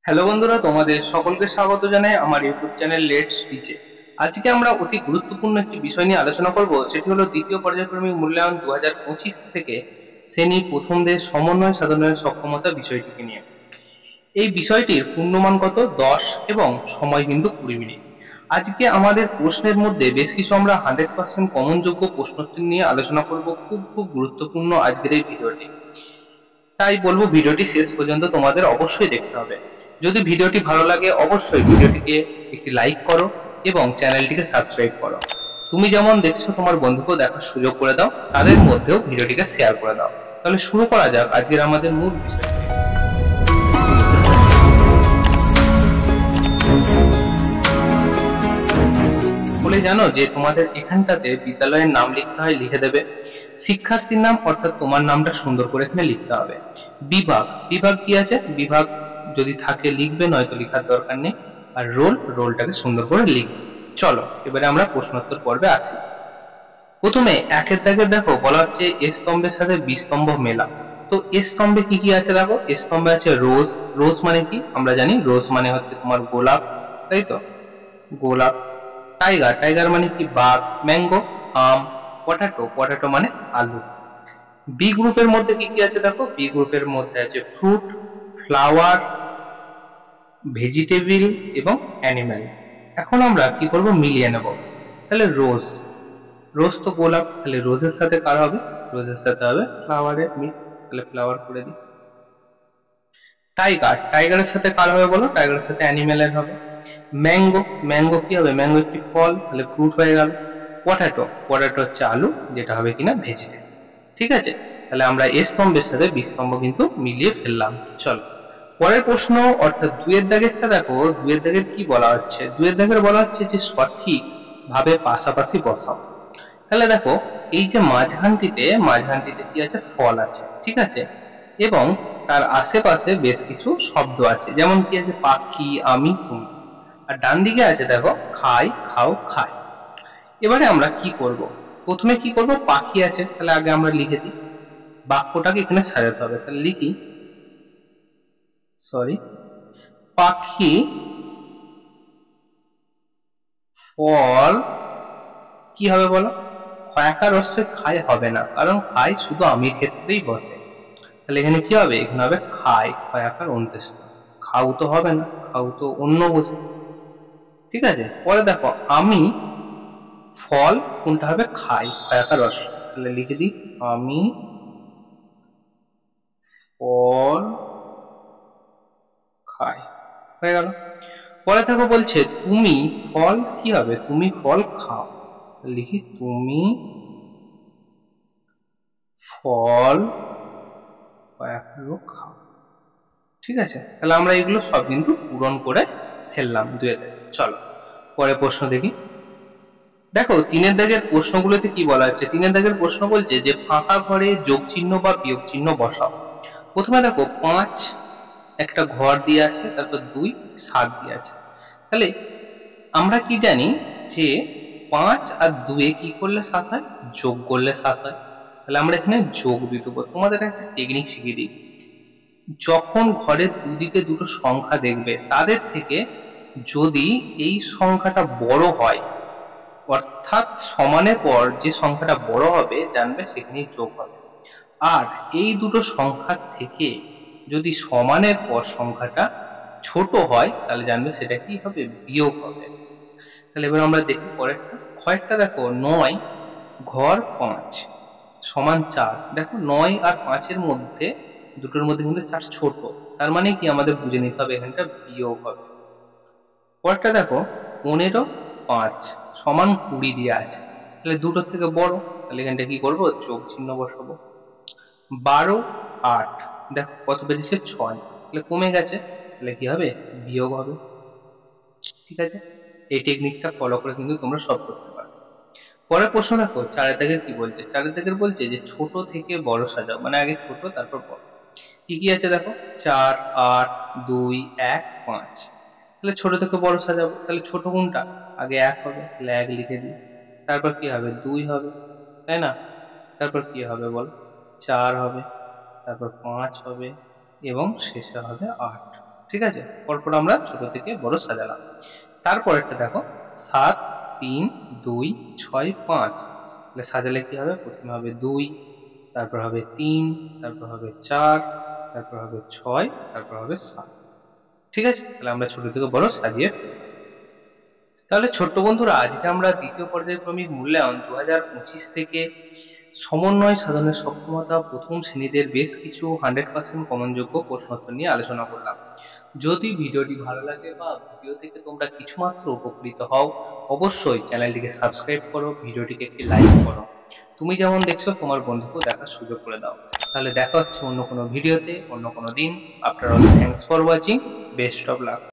Hello বন্ধুরা, তোমাদের সকলকে স্বাগত জানাই আমার ইউটিউব চ্যানেল লেটস টিচে। আজকে আমরা অতি গুরুত্বপূর্ণ একটি বিষয় নিয়ে আলোচনা করব, সেটি হলো দ্বিতীয় পর্যায়ক্রমিক মূল্যায়ন 2025 থেকে শ্রেণী প্রথমদের সমন্বয় সাধনের সক্ষমতা বিষয়টিকে নিয়ে। এই বিষয়টির পূর্ণমান কত 10 এবং সময় কিন্তু 20 মিনিট। আজকে আমাদের প্রশ্নের মধ্যে বেশ কিছু আমরা 100% কমন যোগ্য প্রশ্নোত্তর নিয়ে আলোচনা করব। খুব খুব গুরুত্বপূর্ণ আজকের এই ভিডিওটি, তাই বলবো ভিডিওটি শেষ পর্যন্ত তোমাদের অবশ্যই দেখতে হবে। যদি ভিডিওটি ভালো লাগে অবশ্যই ভিডিওটিকে একটি লাইক করো এবং চ্যানেলটিকে সাবস্ক্রাইব করো। তুমি যেমন দেখছো তোমার বন্ধুকেও দেখার সুযোগ করে দাও, তাদের মধ্যেও ভিডিওটিকে শেয়ার করে দাও। তাহলে শুরু করা যাক আজকের আমাদের মূল বিষয়। বলে জানো যে তোমাদের এখানটাতে বিদ্যালয়ের নাম লিখতে হয়, লিখে দেবে শিক্ষার্থীর নাম, অর্থাৎ তোমার নামটা সুন্দর করে এখানে লিখতে হবে। বিভাগ, বিভাগ কি আছে, বিভাগ যদি থাকে লিখবে, নয়তো লেখার দরকার নেই। আর রোল, রোলটাকে সুন্দর করে লিখবে। চলো এবারে আমরা প্রশ্নোত্তর পর্বে আসি। প্রথমে একের দাগে দেখো বলা হচ্ছে এ স্তম্ভের সাথে বি স্তম্ভ মেলা। তো এ স্তম্ভে কি কি আছে দেখো, এ স্তম্ভে আছে রোজ। রোজ মানে কি আমরা জানি, রোজ মানে হচ্ছে তোমার গোলাপ, তাই তো, গোলাপ। টাইগার, টাইগার মানে কি বাঘ। ম্যাঙ্গো আম। পটাটো, পটাটো মানে আলু। বি গ্রুপের মধ্যে কি কি আছে দেখো, বি গ্রুপের মধ্যে আছে ফ্রুট, ফ্লাওয়ার, ভেজিটেবল এবং অ্যানিম্যাল। এখন আমরা কি করব, মিলিয়ে নেব। তাহলে রোজ, রোজ তো গোলাপ, তাহলে রোজের সাথে কার হবে, রোজের সাথে হবে ফ্লাওয়ারের মিল, তাহলে ফ্লাওয়ার করে দিই। টাইগার, টাইগারের সাথে কার হবে বলো, টাইগারের সাথে অ্যানিম্যালের হবে। ম্যাঙ্গো, ম্যাঙ্গো কি হবে, ম্যাঙ্গো একটি ফল, তাহলে ফ্রুট হয়ে গেল। পটাটো, পটাটো হচ্ছে আলু, যেটা হবে কিনা ভেজিটেবল। ঠিক আছে, তাহলে আমরা এ স্তম্ভের সাথে বি স্তম্ভ কিন্তু মিলিয়ে ফেললাম। চলো পরের প্রশ্ন, অর্থাৎ দুয়ের দাগেরটা দেখো। দুয়ের দাগের কি বলা হচ্ছে, দুয়ের দাগের বলা হচ্ছে যে সঠিক ভাবে পাশাপাশি বসাও। তাহলে দেখো এই যে মাঝখানটিতে, মাঝখানটিতে কি আছে, ফল আছে, ঠিক আছে, এবং তার আশেপাশে বেশ কিছু শব্দ আছে, যেমন কি আছে পাখি, আমি, তুমি। আর ডান দিকে আছে দেখো খাই, খাও, খায়। এবারে আমরা কি করব, প্রথমে কি করব, পাখি আছে, তাহলে আগে আমরা লিখে দিই, বাক্যটাকে এখানে সাজাতে হবে। তাহলে লিখি, সরি, পাখি ফল কি হবে বলো, খয়াকার রস্যই খায় হবে না, কারণ খাই শুধু আমির ক্ষেত্রেই বসে। তাহলে এখানে কি হবে, এখানে হবে খায়, খয়াকার অন্ত্যেষ্ঠ। খাও তো হবে না, খাও তো অন্য বোঝে। ঠিক আছে, পরে দেখো আমি ফল, কোনটা হবে, খাই, খয়াকার রস্য। তাহলে লিখে দিই, আমি ফল খাই, হয়ে গেল। পরে দেখো বলছে তুমি ফল কি হবে, তুমি ফল খাও। লিখি তুমি ফল খাও। ঠিক আছে, তাহলে আমরা এগুলো সব কিন্তু পূরণ করে ফেললাম দুয়েতে। চলো পরে প্রশ্ন দেখি। দেখো তিনের দাগের প্রশ্নগুলোতে কি বলা হচ্ছে, তিনের দাগের প্রশ্ন বলছে যে ফাঁকা ঘরে যোগ চিহ্ন বা বিয়োগ চিহ্ন বসাও। প্রথমে দেখো 5 একটা ঘর দিয়ে আছে, তারপর 2 7 দিয়ে আছে। তাহলে আমরা কি জানি যে 5 আর 2 এ কি করলে 7 হয়, যোগ করলে 7 হয়। তাহলে আমরা এখানে যোগ দিয়ে দেবো। তোমাদের একটা টেকনিক শিখিয়ে দিই, যখন ঘরের দুদিকে দুটো সংখ্যা দেখবে, তাদের থেকে যদি এই সংখ্যাটা বড় হয়, অর্থাৎ সমানের পর যে সংখ্যাটা বড় হবে জানবে সেখানেই যোগ হবে। আর এই দুটো সংখ্যার থেকে যদি সমানের পর সংখ্যাটা ছোট হয়, তাহলে জানবে সেটা কি হবে, বিয়োগ হবে। তাহলে এবার আমরা দেখি পরেরটা, কয়েকটা দেখো 9 ঘর 5 সমান 4। দেখো 9 আর 5 এর মধ্যে, দুটোর মধ্যে কিন্তু 4 ছোট, তার মানে কি আমাদের বুঝে নিতে হবে এখানটা বিয়োগ হবে। পরেরটা দেখো 15 5 সমান 20 দিয়ে আছে, তাহলে দুটোর থেকে বড়, তাহলে এখানটা কি করবো, যোগ চিহ্ন বসাবো। 12 8 দেখো কত বেরিয়েছে 6, তাহলে কমে গেছে, তাহলে কি হবে, বিয়োগ হবে। ঠিক আছে, এই টেকনিকটা ফলো করে কিন্তু তোমরা সব করতে পারো। পরের প্রশ্ন দেখো, চারের দাগের কি বলছে, চারের দাগের বলছে যে ছোট থেকে বড় সাজাও, মানে আগে ছোট তারপর বড়। কি কি আছে দেখো, 4 8 2 1 5। তাহলে ছোট থেকে বড় সাজাবো, তাহলে ছোট কোনটা, আগে 1 হবে, তাহলে 1 লিখে দিই। তারপর কি হবে, 2 হবে, তাই না। তারপর কি হবে বল, 4 হবে, তারপর 5 হবে এবং শেষে হবে 8। ঠিক আছে, পরপর আমরা ছোট থেকে বড় সাজালাম। তারপরেরটা দেখো 7 3 2 6 5, তাহলে সাজালে কি হবে, প্রথমে হবে 2, তারপর হবে 3, তারপর হবে 4, তারপর হবে 6, তারপর হবে 7। ঠিক আছে, তাহলে আমরা ছোট থেকে বড় সাজিয়ে ফেললাম। তাহলে ছোট্ট বন্ধুরা, আজকে আমরা দ্বিতীয় পর্যায়ক্রমিক মূল্যায়ন 2025 থেকে সমন্বয় সাধনের সক্ষমতা প্রথম শ্রেণীদের বেশ কিছু 100% কমনযোগ্য প্রশ্নোত্তর নিয়ে আলোচনা করলাম। যদি ভিডিওটি ভালো লাগে বা ভিডিও থেকে তোমরা কিছুমাত্র উপকৃত হও, অবশ্যই চ্যানেলটিকে সাবস্ক্রাইব করো, ভিডিওটিকে একটি লাইক করো। তুমি যেমন দেখছো তোমার বন্ধুকেও দেখার সুযোগ করে দাও। তাহলে দেখা হচ্ছে অন্য কোনো ভিডিওতে, অন্য কোনো দিন। After all, thanks for watching, best of luck.